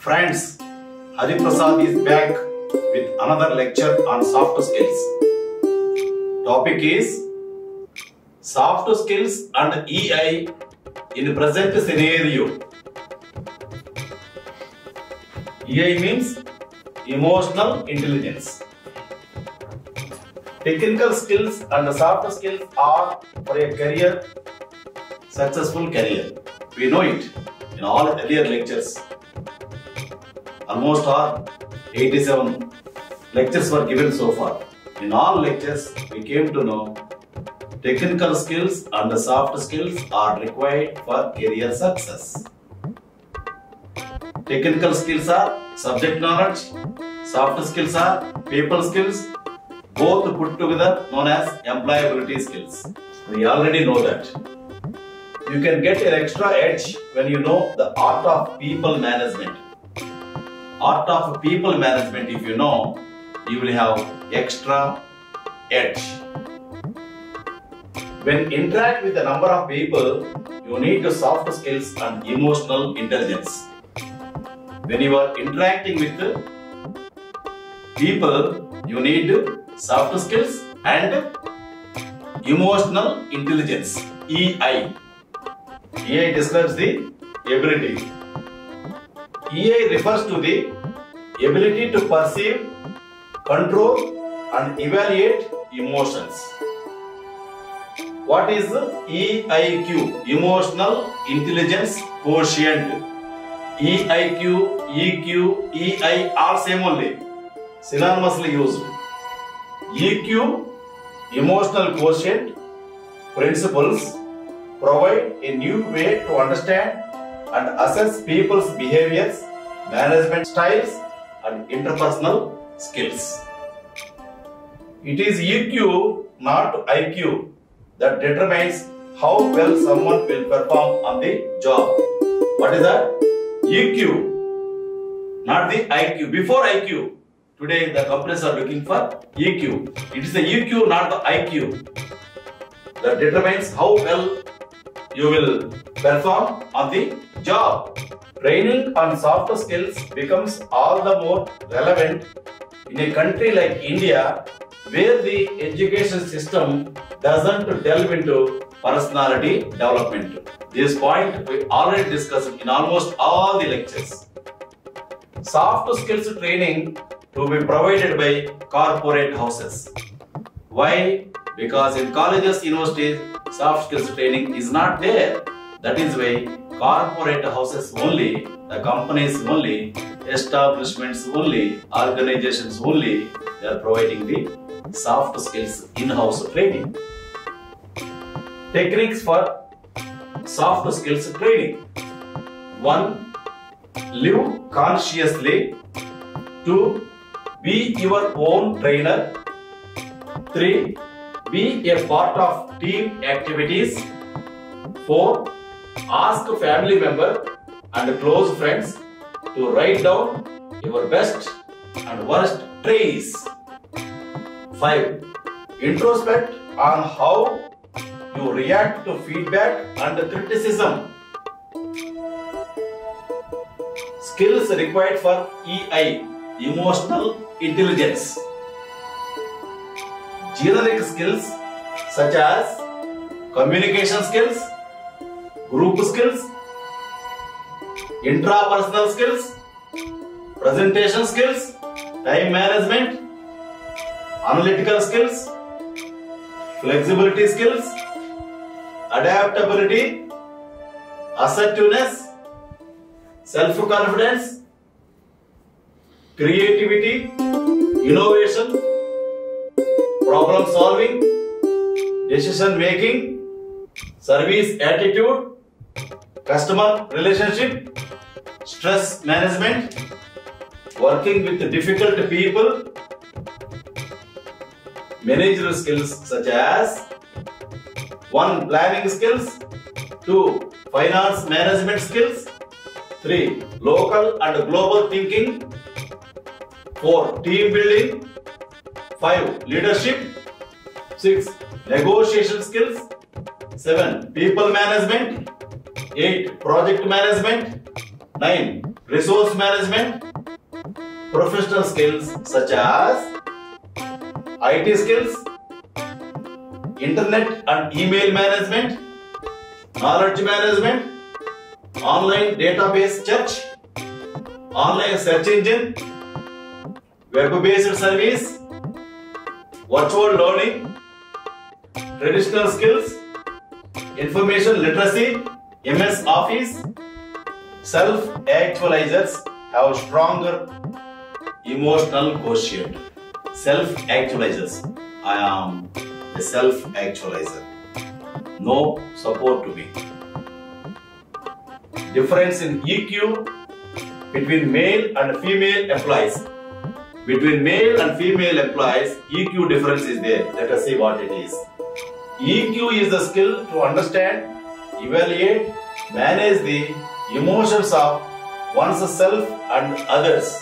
Friends, Hari Prasad is back with another lecture on soft skills. Topic is soft skills and EI in present scenario. EI means emotional intelligence. Technical skills and soft skills are for a career, successful career. We know it in all earlier lectures. Almost 87 lectures were given so far. In all lectures, we came to know technical skills and soft skills are required for career success. Technical skills are subject knowledge, soft skills are people skills, both put together known as employability skills. We already know that. You can get an extra edge when you know the art of people management. Art of people management, if you know, you will have extra edge. When interact with a number of people, you need soft skills and emotional intelligence. When you are interacting with people, you need soft skills and emotional intelligence, EI. EI describes the ability. EI refers to the ability to perceive, control and evaluate emotions. What is EIQ? Emotional Intelligence Quotient. EIQ, EQ, EI are same only, synonymously used. EQ, Emotional Quotient, principles provide a new way to understand and assess people's behaviors, management styles and interpersonal skills. It is EQ, not IQ, that determines how well someone will perform on the job. What is that? EQ, not the IQ. Before IQ, today the companies are looking for EQ. It is the EQ, not the IQ, that determines how well you will perform on the job. Training on soft skills becomes all the more relevant in a country like India, where the education system doesn't delve into personality development. This point we already discussed in almost all the lectures. Soft skills training to be provided by corporate houses. Why? Because in colleges, universities, soft skills training is not there. That is why corporate houses only, the companies only, establishments only, organizations only, they are providing the soft skills in-house training. Techniques for soft skills training. 1. Live consciously. 2. Be your own trainer. 3. Be a part of team activities. 4. Ask family member and close friends to write down your best and worst traits. 5. Introspect on how you react to feedback and criticism. Skills required for EI, emotional intelligence. Generic skills such as communication skills, group skills, intrapersonal skills, presentation skills, time management, analytical skills, flexibility skills, adaptability, assertiveness, self-confidence, creativity, innovation, problem solving, decision making, service attitude, customer relationship, stress management, working with difficult people, managerial skills such as 1. Planning skills, 2. Finance management skills, 3. Local and global thinking, 4. Team building, 5. Leadership, 6. Negotiation skills, 7. People management, 8. Project management, 9. resource management, professional skills such as IT skills, internet and email management, knowledge management, online database search, online search engine, web-based service, virtual learning, traditional skills, information literacy, MS Office. Self-actualizers have stronger emotional quotient. Self-actualizers. I am a self-actualizer. No support to me. Difference in EQ between male and female employees. Between male and female employees, EQ difference is there. Let us see what it is. EQ is the skill to understand, evaluate, manage the emotions of oneself and others.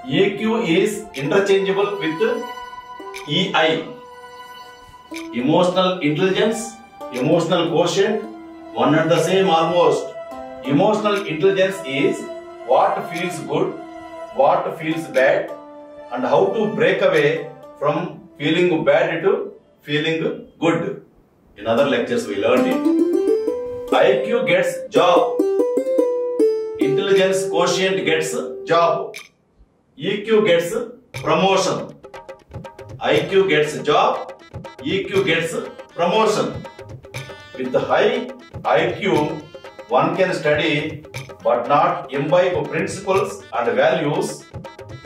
EQ is interchangeable with EI. Emotional intelligence, emotional quotient, one and the same almost. Emotional intelligence is what feels good, what feels bad, and how to break away from feeling bad to feeling good. In other lectures we learned it. IQ gets job. Intelligence quotient gets job. EQ gets promotion. IQ gets job. EQ gets promotion. With the high IQ, one can study but not imbibe principles and values.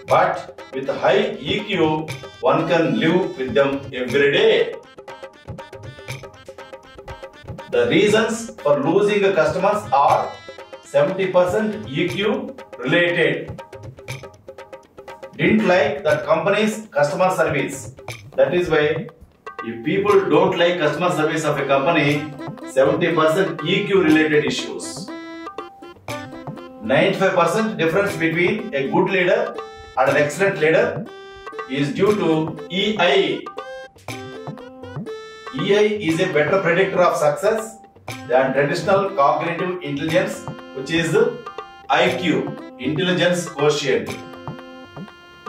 But with high EQ, one can live with them every day. The reasons for losing customers are 70% EQ related. Didn't like the company's customer service. That is why if people don't like customer service of a company, 70% EQ related issues. 95% difference between a good leader and an excellent leader is due to EI. EI is a better predictor of success than traditional cognitive intelligence, which is IQ, intelligence quotient.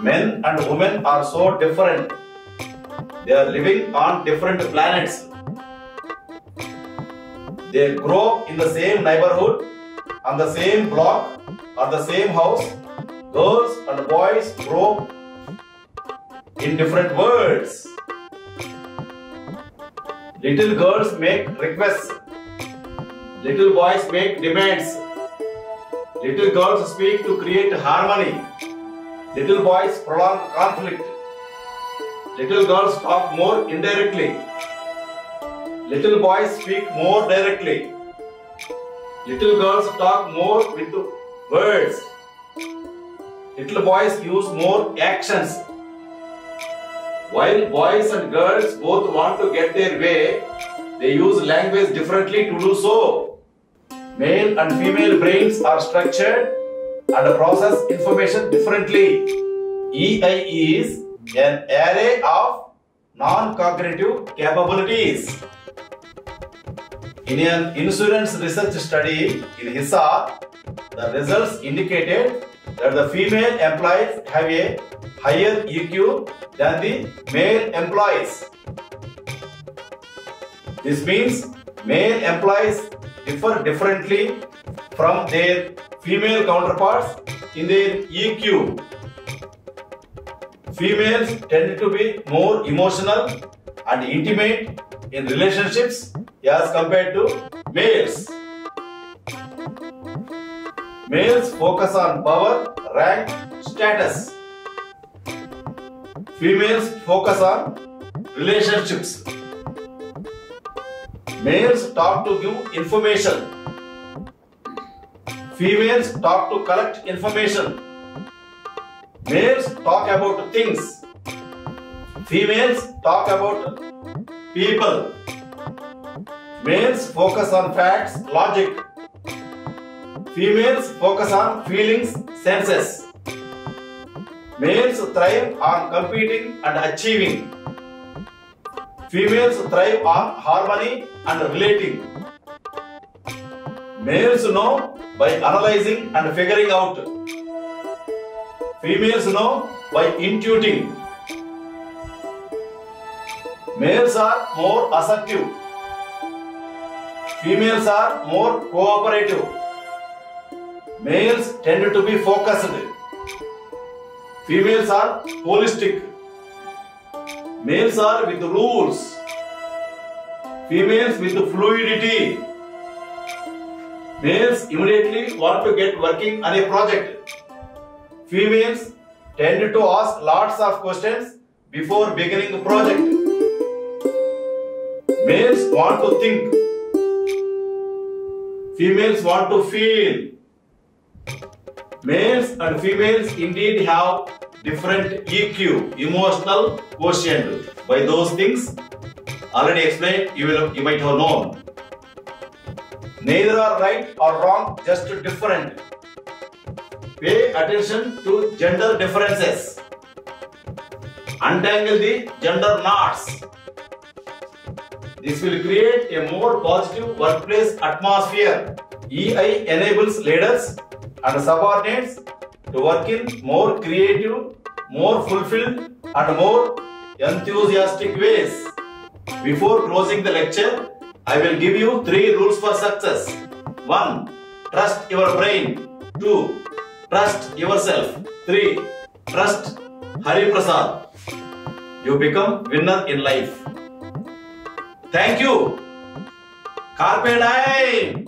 Men and women are so different. They are living on different planets. They grow in the same neighborhood, on the same block, or the same house. Girls and boys grow in different worlds. Little girls make requests. Little boys make demands. Little girls speak to create harmony. Little boys prolong conflict. Little girls talk more indirectly. Little boys speak more directly. Little girls talk more with words. Little boys use more actions. While boys and girls both want to get their way, they use language differently to do so. Male and female brains are structured and process information differently. EI is an array of non-cognitive capabilities. In an insurance research study in Hisar, the results indicated that the female employees have a higher EQ than the male employees. This means male employees differ differently from their female counterparts in their EQ. Females tend to be more emotional and intimate in relationships as compared to males. Males focus on power, rank, status. Females focus on relationships. Males talk to give information. Females talk to collect information. Males talk about things. Females talk about people. Males focus on facts, logic. Females focus on feelings, senses. Males thrive on competing and achieving. Females thrive on harmony and relating. Males know by analyzing and figuring out. Females know by intuiting. Males are more assertive. Females are more cooperative. Males tend to be focused. Females are holistic. Males are with rules. Females with fluidity. Males immediately want to get working on a project. Females tend to ask lots of questions before beginning the project. Males want to think. Females want to feel. Males and females indeed have different EQ, emotional quotient. By those things already explained, you might have known. Neither are right or wrong, just different. Pay attention to gender differences. Untangle the gender knots. This will create a more positive workplace atmosphere. EI enables leaders and subordinates to work in more creative, more fulfilled and more enthusiastic ways. Before closing the lecture, I will give you 3 rules for success. 1. Trust your brain. 2. Trust yourself. 3. Trust Hari Prasad. You become winner in life. Thank you. Carpe diem.